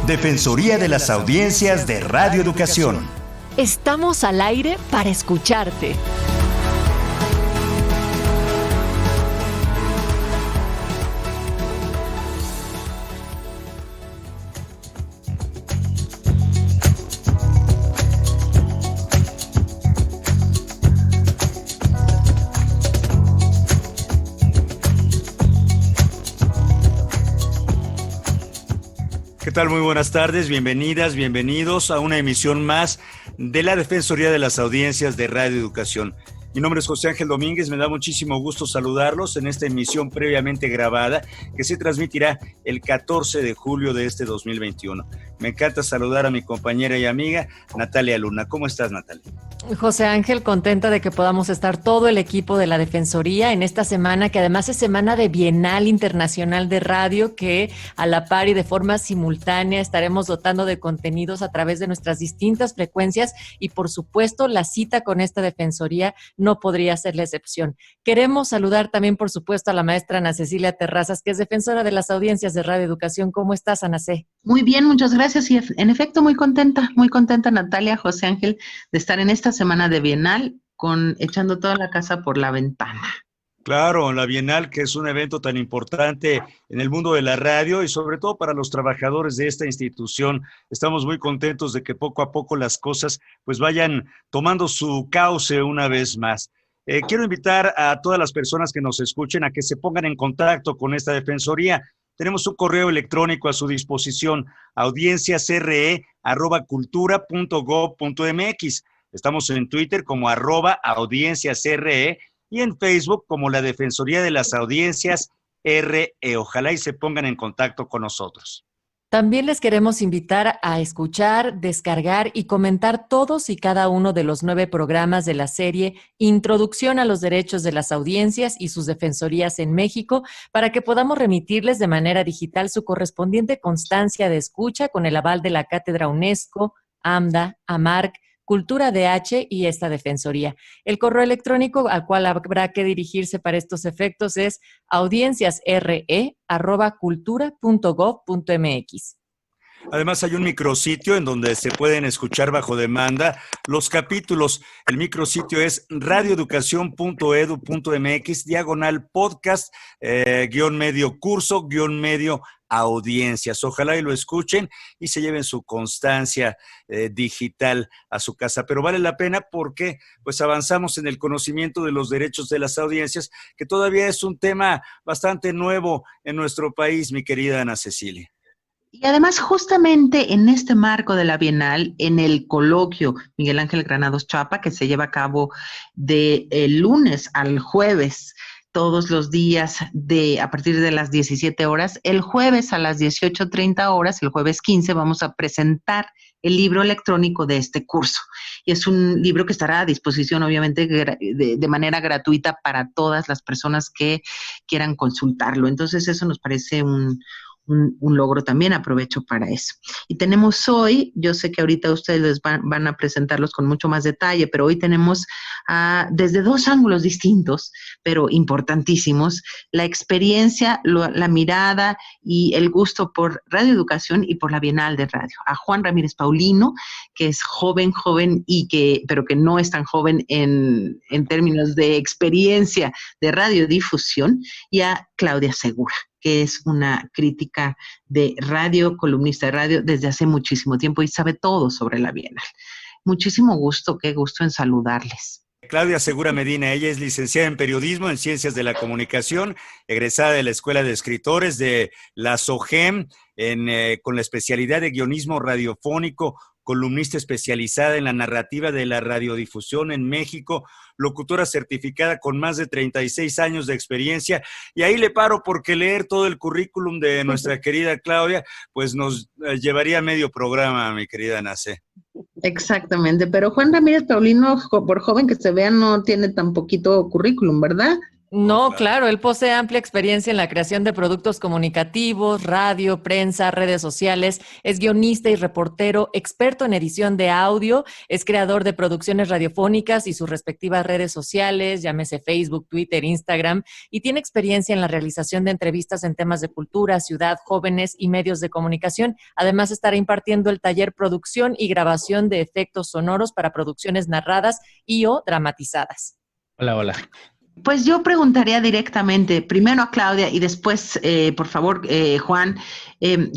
Defensoría de las Audiencias de Radio Educación. Estamos al aire para escucharte. ¿Qué tal? Muy buenas tardes, bienvenidas, bienvenidos a una emisión más de la Defensoría de las Audiencias de Radio Educación. Mi nombre es José Ángel Domínguez, me da muchísimo gusto saludarlos en esta emisión previamente grabada que se transmitirá el 14 de julio de este 2021. Me encanta saludar a mi compañera y amiga Natalia Luna. ¿Cómo estás, Natalia? José Ángel, contenta de que podamos estar todo el equipo de la Defensoría en esta semana, que además es semana de Bienal Internacional de Radio, que a la par y de forma simultánea estaremos dotando de contenidos a través de nuestras distintas frecuencias y, por supuesto, la cita con esta Defensoría no podría ser la excepción. Queremos saludar también, por supuesto, a la maestra Ana Cecilia Terrazas, que es defensora de las audiencias de Radio Educación. ¿Cómo estás, Ana C? Muy bien, muchas gracias y en efecto muy contenta Natalia, José Ángel, de estar en esta semana de Bienal echando toda la casa por la ventana. Claro, la Bienal, que es un evento tan importante en el mundo de la radio y sobre todo para los trabajadores de esta institución. Estamos muy contentos de que poco a poco las cosas pues vayan tomando su cauce una vez más. Quiero invitar a todas las personas que nos escuchen a que se pongan en contacto con esta Defensoría. Tenemos un correo electrónico a su disposición, audienciasre@cultura.gov.mx. Estamos en Twitter como @audienciasre y en Facebook como la Defensoría de las Audiencias RE. Ojalá y se pongan en contacto con nosotros. También les queremos invitar a escuchar, descargar y comentar todos y cada uno de los 9 programas de la serie Introducción a los Derechos de las Audiencias y sus Defensorías en México, para que podamos remitirles de manera digital su correspondiente constancia de escucha con el aval de la Cátedra UNESCO, AMDA, AMARC, Cultura DH y esta Defensoría. El correo electrónico al cual habrá que dirigirse para estos efectos es audienciasre@cultura.gov.mx. Además hay un micrositio en donde se pueden escuchar bajo demanda los capítulos. El micrositio es radioeducacion.edu.mx/podcast, _medio curso, _medio audiencias. Ojalá y lo escuchen y se lleven su constancia digital a su casa. Pero vale la pena porque pues avanzamos en el conocimiento de los derechos de las audiencias, que todavía es un tema bastante nuevo en nuestro país, mi querida Ana Cecilia. Y además, justamente en este marco de la Bienal, en el coloquio Miguel Ángel Granados Chapa, que se lleva a cabo de lunes al jueves, todos los días a partir de las 17 horas, el jueves a las 18:30 horas, el jueves 15, vamos a presentar el libro electrónico de este curso. Y es un libro que estará a disposición, obviamente, de manera gratuita para todas las personas que quieran consultarlo. Entonces, eso nos parece un logro también, aprovecho para eso. Y tenemos hoy, yo sé que ahorita ustedes van a presentarlos con mucho más detalle, pero hoy tenemos desde 2 ángulos distintos, pero importantísimos, la experiencia, la mirada y el gusto por Radio Educación y por la Bienal de Radio. A Juan Ramírez Paulino, que es joven, pero que no es tan joven en términos de experiencia de radiodifusión, y a Claudia Segura, que es una crítica de radio, columnista de radio desde hace muchísimo tiempo y sabe todo sobre la Bienal. Muchísimo gusto, qué gusto en saludarles. Claudia Segura Medina, ella es licenciada en Periodismo, en Ciencias de la Comunicación, egresada de la Escuela de Escritores de la SOGEM, con la especialidad de guionismo radiofónico, columnista especializada en la narrativa de la radiodifusión en México, locutora certificada con más de 36 años de experiencia. Y ahí le paro porque leer todo el currículum de nuestra querida Claudia, pues nos llevaría medio programa, mi querida Nace. Exactamente, pero Juan Ramírez Paulino, por joven que se vea, no tiene tan poquito currículum, ¿verdad? No, claro, él posee amplia experiencia en la creación de productos comunicativos, radio, prensa, redes sociales, es guionista y reportero, experto en edición de audio, es creador de producciones radiofónicas y sus respectivas redes sociales, llámese Facebook, Twitter, Instagram, y tiene experiencia en la realización de entrevistas en temas de cultura, ciudad, jóvenes y medios de comunicación. Además, estará impartiendo el taller Producción y Grabación de Efectos Sonoros para producciones narradas y o dramatizadas. Hola, hola. Pues yo preguntaría directamente, primero a Claudia y después, por favor, Juan,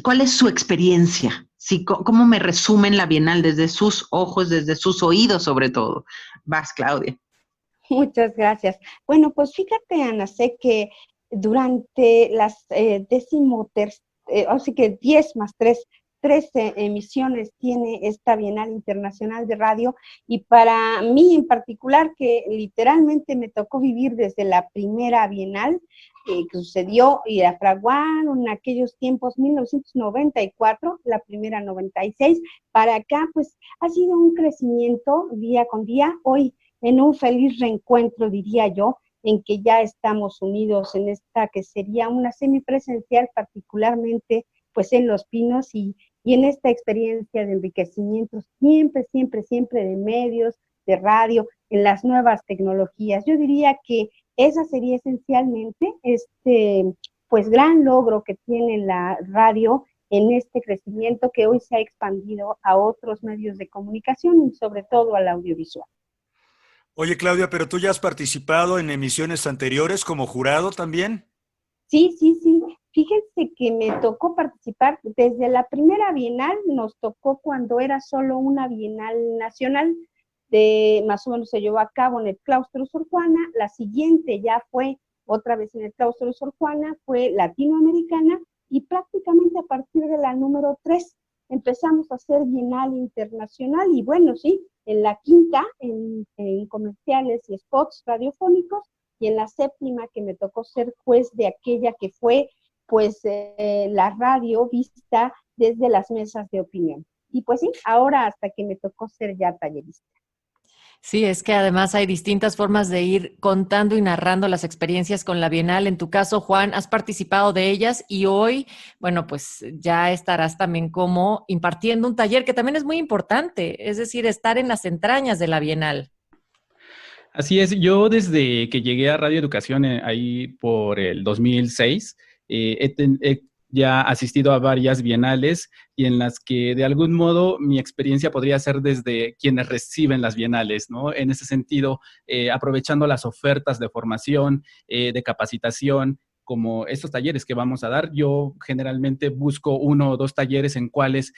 ¿cuál es su experiencia? Sí, ¿cómo me resumen la Bienal desde sus ojos, desde sus oídos sobre todo? Vas, Claudia. Muchas gracias. Bueno, pues fíjate, Ana, sé que durante las así que 10 más 3, 13 emisiones tiene esta Bienal Internacional de Radio, y para mí en particular, que literalmente me tocó vivir desde la primera Bienal que sucedió y la fraguaron en aquellos tiempos, 1994, la primera 96, para acá, pues ha sido un crecimiento día con día, hoy en un feliz reencuentro, diría yo, en que ya estamos unidos en esta que sería una semipresencial, particularmente pues en Los Pinos, y en esta experiencia de enriquecimiento siempre de medios, de radio, en las nuevas tecnologías. Yo diría que esa sería esencialmente pues gran logro que tiene la radio en este crecimiento que hoy se ha expandido a otros medios de comunicación y sobre todo al audiovisual. Oye, Claudia, pero tú ya has participado en emisiones anteriores como jurado también. Sí. Fíjense que me tocó participar desde la primera Bienal, nos tocó cuando era solo una Bienal nacional, más o menos se llevó a cabo en el Claustro Sor Juana. La siguiente ya fue otra vez en el Claustro Sor Juana, fue latinoamericana, y prácticamente a partir de la número 3 empezamos a hacer Bienal Internacional, y bueno, sí, en la quinta, en comerciales y spots radiofónicos, y en la séptima, que me tocó ser juez de aquella que fue pues la radio vista desde las mesas de opinión. Y pues sí, ahora hasta que me tocó ser ya tallerista. Sí, es que además hay distintas formas de ir contando y narrando las experiencias con la Bienal. En tu caso, Juan, has participado de ellas y hoy, bueno, pues ya estarás también como impartiendo un taller que también es muy importante, es decir, estar en las entrañas de la Bienal. Así es, yo desde que llegué a Radio Educación ahí por el 2006, he ya asistido a varias bienales y en las que de algún modo mi experiencia podría ser desde quienes reciben las bienales, ¿no? En ese sentido, aprovechando las ofertas de formación, de capacitación, como estos talleres que vamos a dar. Yo generalmente busco 1 o 2 talleres en cuales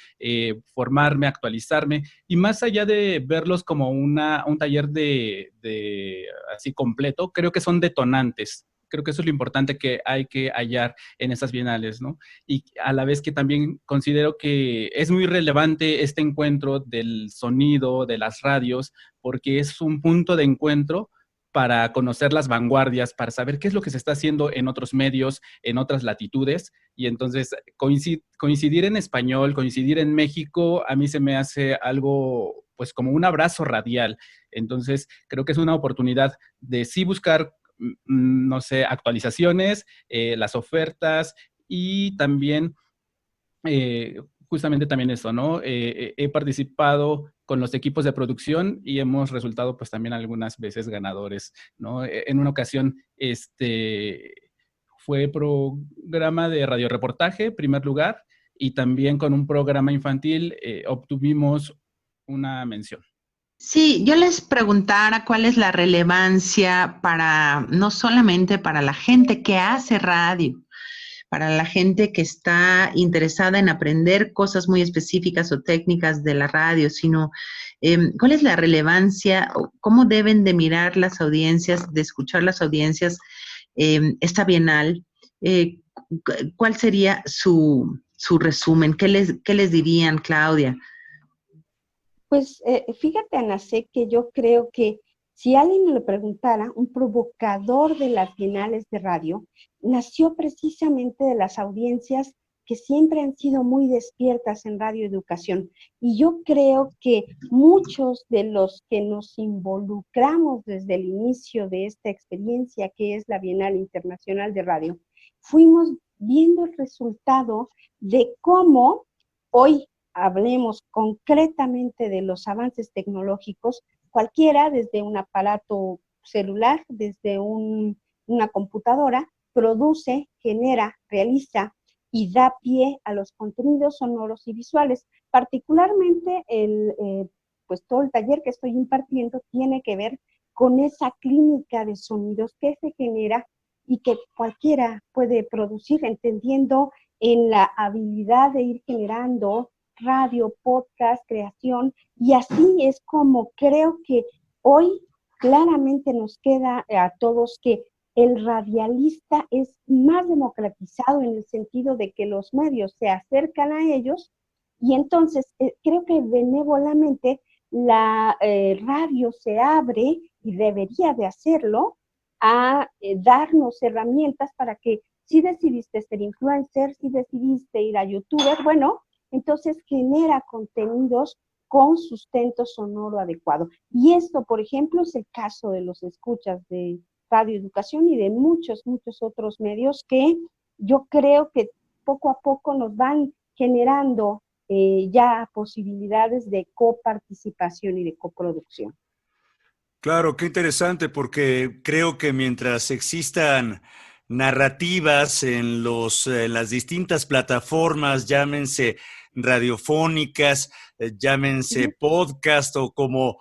formarme, actualizarme, y más allá de verlos como un taller de así completo, creo que son detonantes. Creo que eso es lo importante que hay que hallar en estas bienales, ¿no? Y a la vez que también considero que es muy relevante este encuentro del sonido, de las radios, porque es un punto de encuentro para conocer las vanguardias, para saber qué es lo que se está haciendo en otros medios, en otras latitudes, y entonces coincidir en español, coincidir en México, a mí se me hace algo, pues como un abrazo radial. Entonces creo que es una oportunidad de sí buscar, no sé, actualizaciones, las ofertas, y también justamente también eso, ¿no? He participado con los equipos de producción y hemos resultado pues también algunas veces ganadores, ¿no? En una ocasión, fue programa de radioreportaje, primer lugar, y también con un programa infantil obtuvimos una mención. Sí, yo les preguntara cuál es la relevancia para, no solamente para la gente que hace radio, para la gente que está interesada en aprender cosas muy específicas o técnicas de la radio, sino cuál es la relevancia, o cómo deben de mirar las audiencias, de escuchar las audiencias esta Bienal, cuál sería su resumen, qué les dirían, Claudia. Pues fíjate, Ana, sé que yo creo que si alguien me lo preguntara, un provocador de las bienales de radio nació precisamente de las audiencias que siempre han sido muy despiertas en Radio Educación. Y yo creo que muchos de los que nos involucramos desde el inicio de esta experiencia, que es la Bienal Internacional de Radio, fuimos viendo el resultado de cómo hoy hablemos concretamente de los avances tecnológicos, cualquiera, desde un aparato celular, desde una computadora, produce, genera, realiza y da pie a los contenidos sonoros y visuales. Particularmente, pues todo el taller que estoy impartiendo tiene que ver con esa clínica de sonidos que se genera y que cualquiera puede producir, entendiendo en la habilidad de ir generando radio, podcast, creación, y así es como creo que hoy claramente nos queda a todos que el radialista es más democratizado en el sentido de que los medios se acercan a ellos y entonces creo que benévolamente la radio se abre y debería de hacerlo a darnos herramientas para que si decidiste ser influencer, si decidiste ir a youtuber, bueno, entonces genera contenidos con sustento sonoro adecuado. Y esto, por ejemplo, es el caso de los escuchas de Radio Educación y de muchos, muchos otros medios que yo creo que poco a poco nos van generando ya posibilidades de coparticipación y de coproducción. Claro, qué interesante, porque creo que mientras existan narrativas en las distintas plataformas, llámense radiofónicas, llámense podcast o como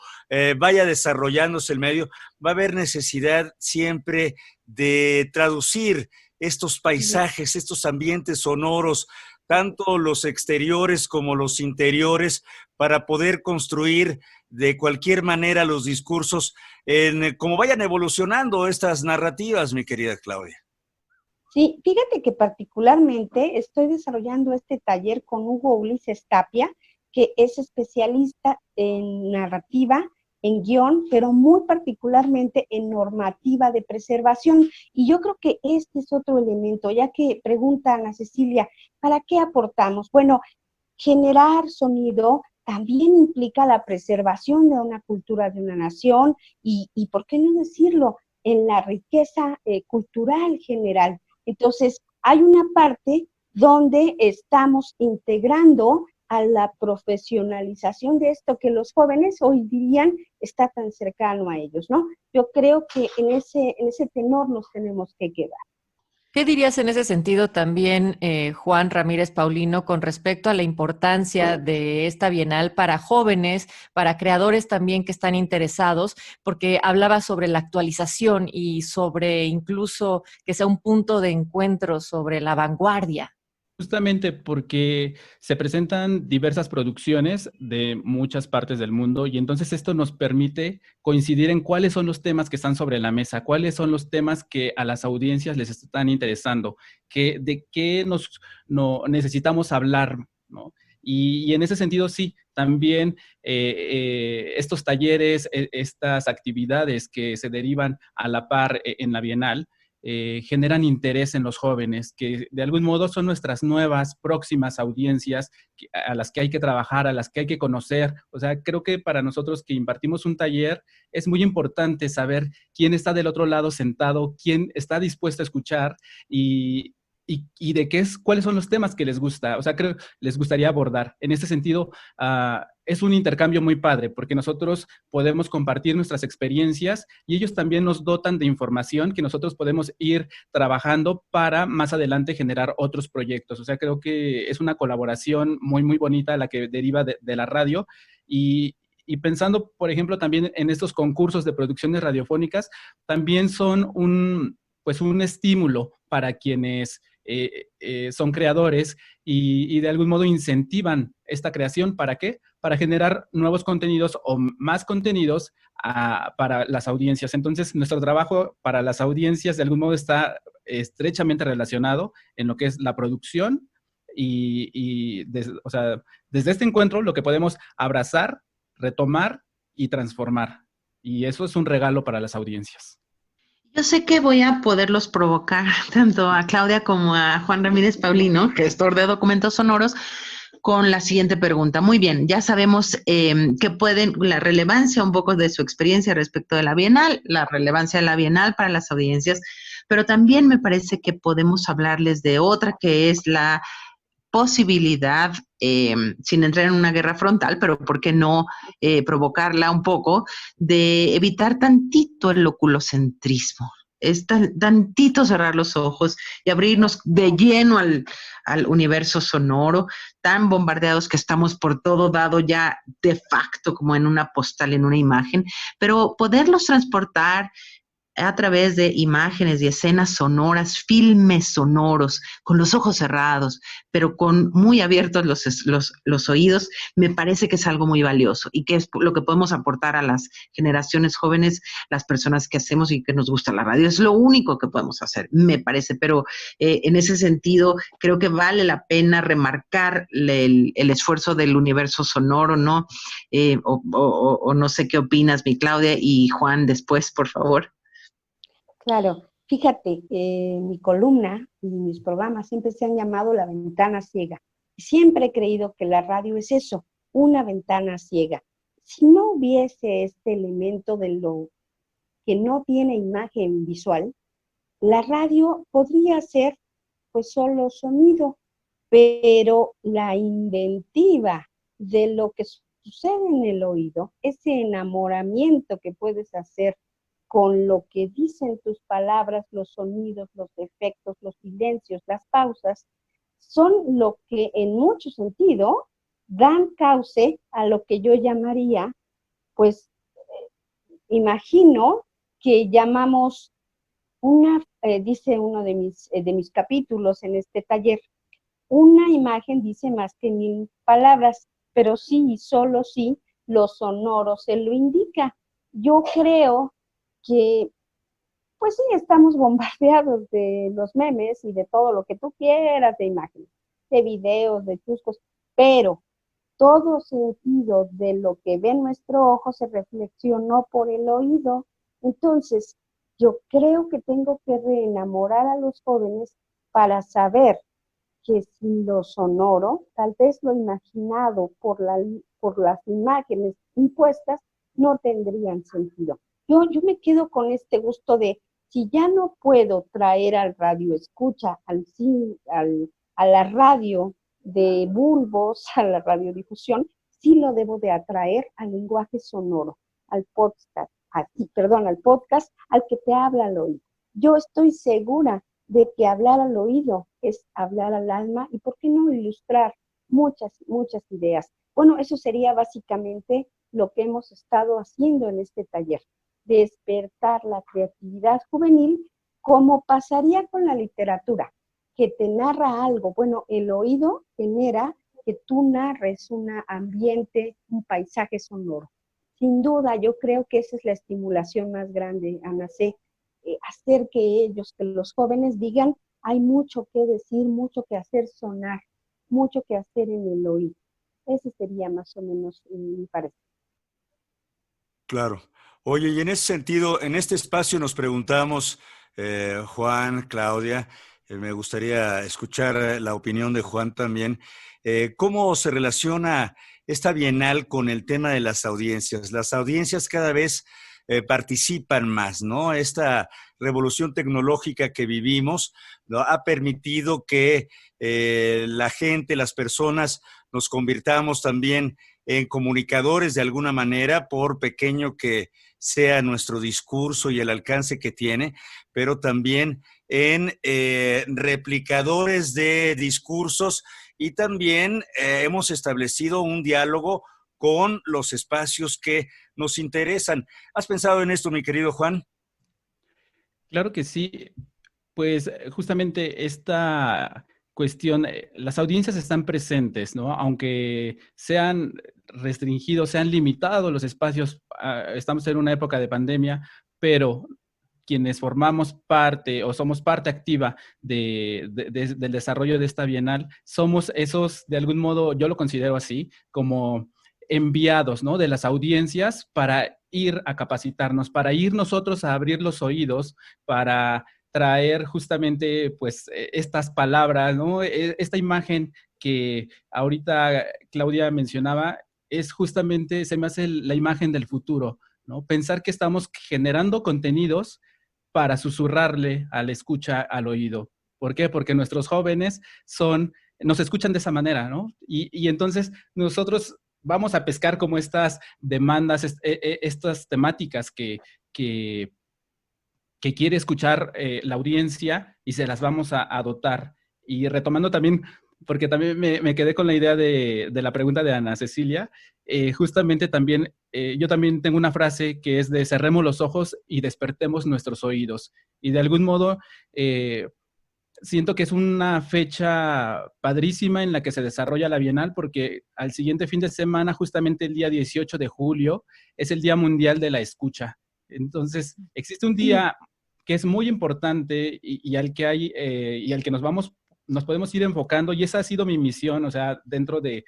vaya desarrollándose el medio, va a haber necesidad siempre de traducir estos paisajes, estos ambientes sonoros, tanto los exteriores como los interiores, para poder construir de cualquier manera los discursos en cómo vayan evolucionando estas narrativas, mi querida Claudia. Sí, fíjate que particularmente estoy desarrollando este taller con Hugo Ulises Tapia, que es especialista en narrativa, en guión, pero muy particularmente en normativa de preservación. Y yo creo que este es otro elemento, ya que pregunta Ana Cecilia, ¿para qué aportamos? Bueno, generar sonido también implica la preservación de una cultura, de una nación, y ¿por qué no decirlo? En la riqueza cultural general. Entonces, hay una parte donde estamos integrando a la profesionalización de esto que los jóvenes hoy dirían está tan cercano a ellos, ¿no? Yo creo que en ese tenor nos tenemos que quedar. ¿Qué dirías en ese sentido también, Juan Ramírez Paulino, con respecto a la importancia de esta Bienal para jóvenes, para creadores también que están interesados? Porque hablaba sobre la actualización y sobre incluso que sea un punto de encuentro sobre la vanguardia. Justamente porque se presentan diversas producciones de muchas partes del mundo y entonces esto nos permite coincidir en cuáles son los temas que están sobre la mesa, cuáles son los temas que a las audiencias les están interesando, de qué necesitamos hablar, ¿no? Y en ese sentido, sí, también estos talleres, estas actividades que se derivan a la par en la Bienal, generan interés en los jóvenes, que de algún modo son nuestras nuevas próximas audiencias a las que hay que trabajar, a las que hay que conocer. O sea, creo que para nosotros que impartimos un taller es muy importante saber quién está del otro lado sentado, quién está dispuesto a escuchar y de cuáles son los temas que les gusta, o sea, creo les gustaría abordar. En este sentido, es un intercambio muy padre, porque nosotros podemos compartir nuestras experiencias y ellos también nos dotan de información que nosotros podemos ir trabajando para más adelante generar otros proyectos. O sea, creo que es una colaboración muy, muy bonita la que deriva de la radio y pensando, por ejemplo, también en estos concursos de producciones radiofónicas, también son un estímulo para quienes son creadores y de algún modo incentivan esta creación. ¿Para qué? Para generar nuevos contenidos o más contenidos para las audiencias. Entonces, nuestro trabajo para las audiencias de algún modo está estrechamente relacionado en lo que es la producción o sea, desde este encuentro lo que podemos abrazar, retomar y transformar. Y eso es un regalo para las audiencias. Yo sé que voy a poderlos provocar tanto a Claudia como a Juan Ramírez Paulino, gestor de documentos sonoros, con la siguiente pregunta. Muy bien, ya sabemos que pueden, la relevancia un poco de su experiencia respecto de la Bienal, la relevancia de la Bienal para las audiencias, pero también me parece que podemos hablarles de otra que es la posibilidad, sin entrar en una guerra frontal, pero ¿por qué no provocarla un poco, de evitar tantito el oculocentrismo? Es tantito cerrar los ojos y abrirnos de lleno al universo sonoro, tan bombardeados que estamos por todo dado ya de facto, como en una postal, en una imagen, pero poderlos transportar a través de imágenes y escenas sonoras, filmes sonoros, con los ojos cerrados, pero con muy abiertos los oídos, me parece que es algo muy valioso y que es lo que podemos aportar a las generaciones jóvenes, las personas que hacemos y que nos gusta la radio. Es lo único que podemos hacer, me parece, pero en ese sentido creo que vale la pena remarcar el esfuerzo del universo sonoro, ¿no? O no sé qué opinas, mi Claudia, y Juan, después, por favor. Claro, fíjate, mi columna y mis programas siempre se han llamado La Ventana Ciega. Siempre he creído que la radio es eso, una ventana ciega. Si no hubiese este elemento de lo que no tiene imagen visual, la radio podría ser pues solo sonido, pero la inventiva de lo que sucede en el oído, ese enamoramiento que puedes hacer con lo que dicen tus palabras, los sonidos, los efectos, los silencios, las pausas, son lo que en mucho sentido dan cauce a lo que yo llamaría, pues, imagino que llamamos dice uno de mis capítulos en este taller, una imagen dice más que 1000 palabras, pero sí y solo sí lo sonoro se lo indica. Yo creo que, pues sí, estamos bombardeados de los memes y de todo lo que tú quieras, de imágenes, de videos, de chuscos, pero todo sentido de lo que ve nuestro ojo se reflexionó por el oído. Entonces, yo creo que tengo que reenamorar a los jóvenes para saber que sin lo sonoro, tal vez lo imaginado por las imágenes impuestas, no tendrían sentido. Yo me quedo con este gusto de, si ya no puedo traer al radio escucha, a la radio de bulbos, a la radiodifusión, sí lo debo de atraer al lenguaje sonoro, al podcast, al podcast, al que te habla al oído. Yo estoy segura de que hablar al oído es hablar al alma y por qué no ilustrar muchas ideas. Bueno, eso sería básicamente lo que hemos estado haciendo en este taller, despertar la creatividad juvenil, como pasaría con la literatura, que te narra algo. Bueno, el oído genera que tú narres un ambiente, un paisaje sonoro. Sin duda, yo creo que esa es la estimulación más grande, Ana C., hacer que los jóvenes digan, hay mucho que decir, mucho que hacer sonar, mucho que hacer en el oído. Ese sería más o menos mi parecer. Claro. Oye, y en ese sentido, en este espacio nos preguntamos, Juan, Claudia, me gustaría escuchar la opinión de Juan también, ¿cómo se relaciona esta Bienal con el tema de las audiencias? Las audiencias cada vez participan más, ¿no? Esta revolución tecnológica que vivimos, ¿no?, ha permitido que la gente, las personas, nos convirtamos también en comunicadores de alguna manera, por pequeño que sea nuestro discurso y el alcance que tiene, pero también en replicadores de discursos, y también hemos establecido un diálogo con los espacios que nos interesan. ¿Has pensado en esto, mi querido Juan? Claro que sí. Pues justamente esta cuestión, las audiencias están presentes, ¿no? Aunque sean restringidos, sean limitados los espacios, estamos en una época de pandemia, pero quienes formamos parte o somos parte activa del desarrollo de esta Bienal, somos esos, de algún modo, yo lo considero así, como enviados, ¿no?, de las audiencias para ir a capacitarnos, para ir nosotros a abrir los oídos, para traer justamente pues estas palabras, ¿no? Esta imagen que ahorita Claudia mencionaba es justamente, se me hace la imagen del futuro, ¿no? Pensar que estamos generando contenidos para susurrarle a la escucha al oído. ¿Por qué? Porque nuestros jóvenes nos escuchan de esa manera, ¿no? Y entonces nosotros vamos a pescar como estas demandas, estas temáticas que quiere escuchar la audiencia y se las vamos a dotar. Y retomando también, porque también me quedé con la idea de la pregunta de Ana Cecilia, justamente también, yo también tengo una frase que es de cerremos los ojos y despertemos nuestros oídos. Y de algún modo, siento que es una fecha padrísima en la que se desarrolla la Bienal, porque al siguiente fin de semana, justamente el día 18 de julio, es el Día Mundial de la Escucha. Entonces, existe un día que es muy importante y al que nos podemos ir enfocando, y esa ha sido mi misión, o sea, dentro de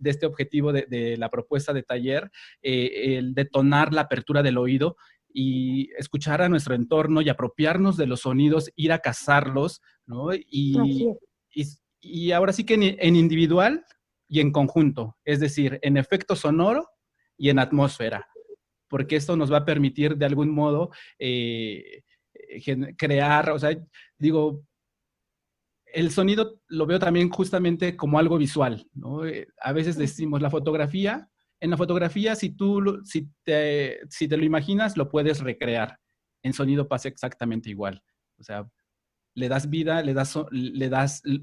este objetivo de la propuesta de taller, el detonar la apertura del oído y escuchar a nuestro entorno y apropiarnos de los sonidos, ir a cazarlos, ¿no? Y ahora sí que en individual y en conjunto, es decir, en efecto sonoro y en atmósfera, porque esto nos va a permitir de algún modo crear, o sea, digo, el sonido lo veo también justamente como algo visual, ¿no? A veces decimos la fotografía. En la fotografía, si te lo imaginas, lo puedes recrear. En sonido pasa exactamente igual. O sea, le das vida,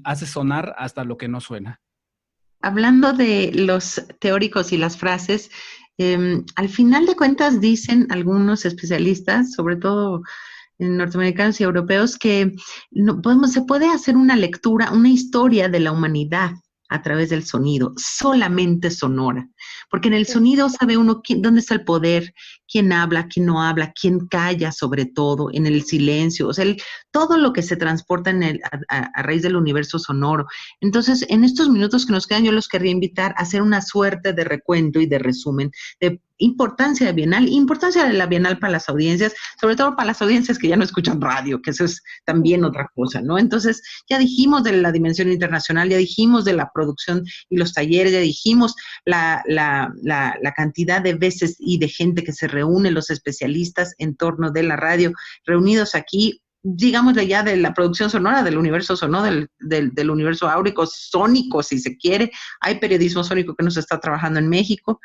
haces sonar hasta lo que no suena. Hablando de los teóricos y las frases, al final de cuentas dicen algunos especialistas, sobre todo norteamericanos y europeos, que se puede hacer una lectura, una historia de la humanidad a través del sonido, solamente sonora, porque en el sonido sabe uno dónde está el poder, quién habla, quién no habla, quién calla, sobre todo en el silencio, o sea, todo lo que se transporta a raíz del universo sonoro. Entonces, en estos minutos que nos quedan, yo los querría invitar a hacer una suerte de recuento y de resumen de importancia de la Bienal para las audiencias, sobre todo para las audiencias que ya no escuchan radio, que eso es también otra cosa, ¿no? Entonces, ya dijimos de la dimensión internacional, ya dijimos de la producción y los talleres, ya dijimos la cantidad de veces y de gente que se reúne, los especialistas en torno de la radio, reunidos aquí, digámosle ya de la producción sonora, del universo sonoro, del universo áurico, sónico, si se quiere. Hay periodismo sónico que nos está trabajando en México.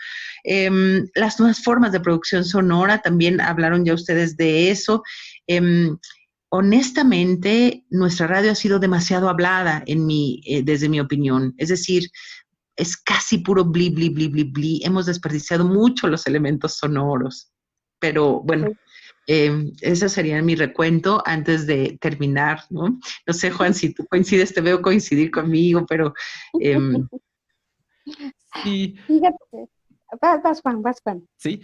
Las nuevas formas de producción sonora, también hablaron ya ustedes de eso. Honestamente, nuestra radio ha sido demasiado hablada desde mi opinión. Es decir, es casi puro bli, bli, bli, bli, bli. Hemos desperdiciado mucho los elementos sonoros. Pero bueno, ese sería mi recuento antes de terminar, ¿no? No sé, Juan, si tú coincides, te veo coincidir conmigo, pero... Sí. Fíjate, vas, Juan. Sí,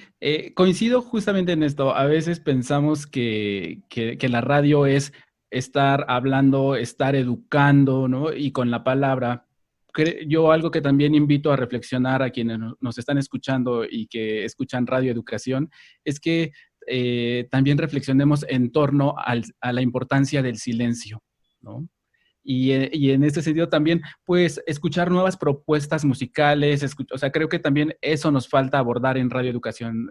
coincido justamente en esto. A veces pensamos que la radio es estar hablando, estar educando, ¿no? Y con la palabra. Yo algo que también invito a reflexionar a quienes nos están escuchando y que escuchan Radio Educación es que también reflexionemos en torno a la importancia del silencio, ¿no? Y en este sentido también, pues, escuchar nuevas propuestas musicales, o sea, creo que también eso nos falta abordar en Radio Educación.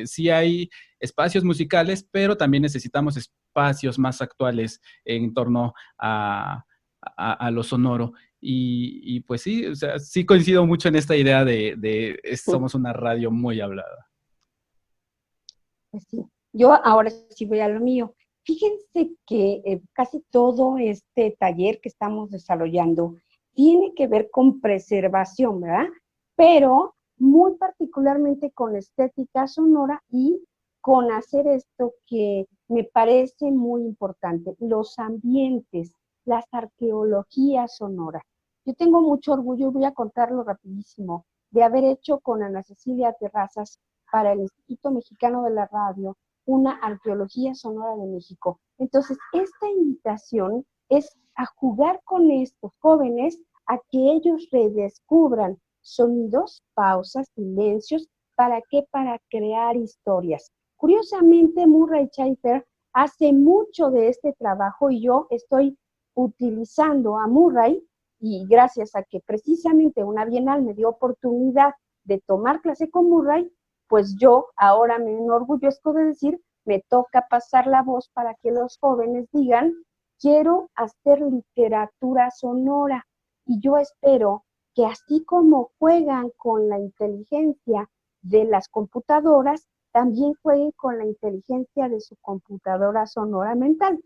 Sí hay espacios musicales, pero también necesitamos espacios más actuales en torno a lo sonoro. Y pues sí, o sea, sí coincido mucho en esta idea somos una radio muy hablada. Pues sí, yo ahora sí voy a lo mío. Fíjense que casi todo este taller que estamos desarrollando tiene que ver con preservación, ¿verdad? Pero muy particularmente con estética sonora y con hacer esto que me parece muy importante, los ambientes, las arqueologías sonoras. Yo tengo mucho orgullo, voy a contarlo rapidísimo, de haber hecho con Ana Cecilia Terrazas para el Instituto Mexicano de la Radio una arqueología sonora de México. Entonces, esta invitación es a jugar con estos jóvenes, a que ellos redescubran sonidos, pausas, silencios, ¿para qué? Para crear historias. Curiosamente, Murray Schafer hace mucho de este trabajo y yo estoy utilizando a Murray, y gracias a que precisamente una bienal me dio oportunidad de tomar clase con Murray, pues yo ahora me enorgullezco de decir, me toca pasar la voz para que los jóvenes digan, quiero hacer literatura sonora. Y yo espero que así como juegan con la inteligencia de las computadoras, también jueguen con la inteligencia de su computadora sonora mental.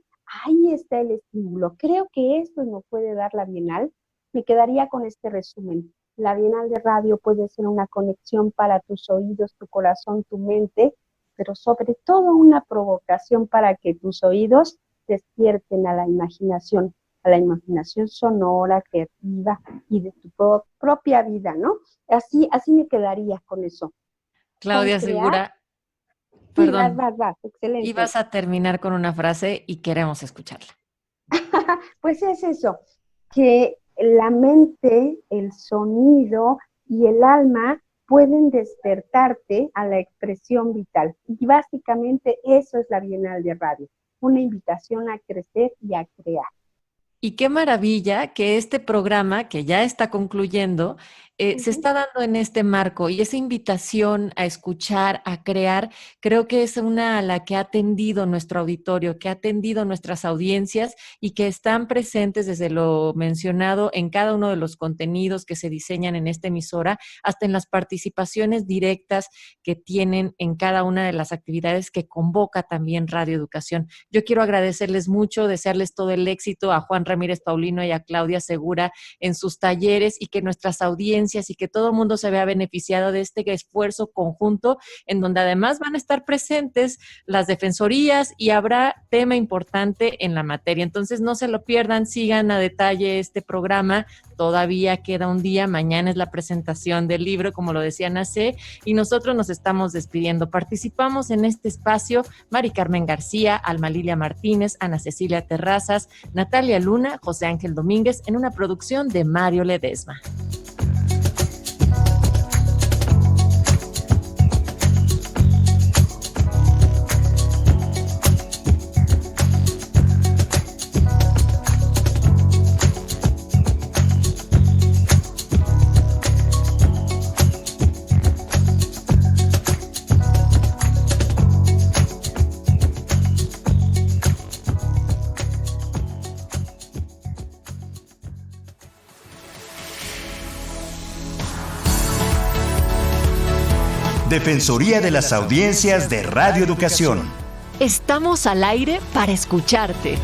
Ahí está el estímulo. Creo que esto nos puede dar la Bienal. Me quedaría con este resumen. La Bienal de Radio puede ser una conexión para tus oídos, tu corazón, tu mente, pero sobre todo una provocación para que tus oídos despierten a la imaginación sonora, creativa y de tu propia vida, ¿no? Así me quedaría con eso. Claudia Segura, perdón, sí, vas, excelente. Ibas a terminar con una frase y queremos escucharla. Pues es eso, que la mente, el sonido y el alma pueden despertarte a la expresión vital. Y básicamente eso es la Bienal de Radio, una invitación a crecer y a crear. Y qué maravilla que este programa, que ya está concluyendo, se está dando en este marco, y esa invitación a escuchar, a crear, creo que es una a la que ha atendido nuestro auditorio, que ha atendido nuestras audiencias y que están presentes desde lo mencionado en cada uno de los contenidos que se diseñan en esta emisora, hasta en las participaciones directas que tienen en cada una de las actividades que convoca también Radio Educación. Yo quiero agradecerles mucho, desearles todo el éxito a Juan Ramírez Paulino y a Claudia Segura en sus talleres, y que nuestras audiencias y que todo el mundo se vea beneficiado de este esfuerzo conjunto, en donde además van a estar presentes las defensorías y habrá tema importante en la materia. Entonces no se lo pierdan, sigan a detalle este programa. Todavía queda un día, mañana es la presentación del libro, como lo decía Nacé, y nosotros nos estamos despidiendo. Participamos en este espacio Mari Carmen García, Alma Lilia Martínez, Ana Cecilia Terrazas, Natalia Luna, José Ángel Domínguez, en una producción de Mario Ledesma. Defensoría de las Audiencias de Radio Educación. Estamos al aire para escucharte.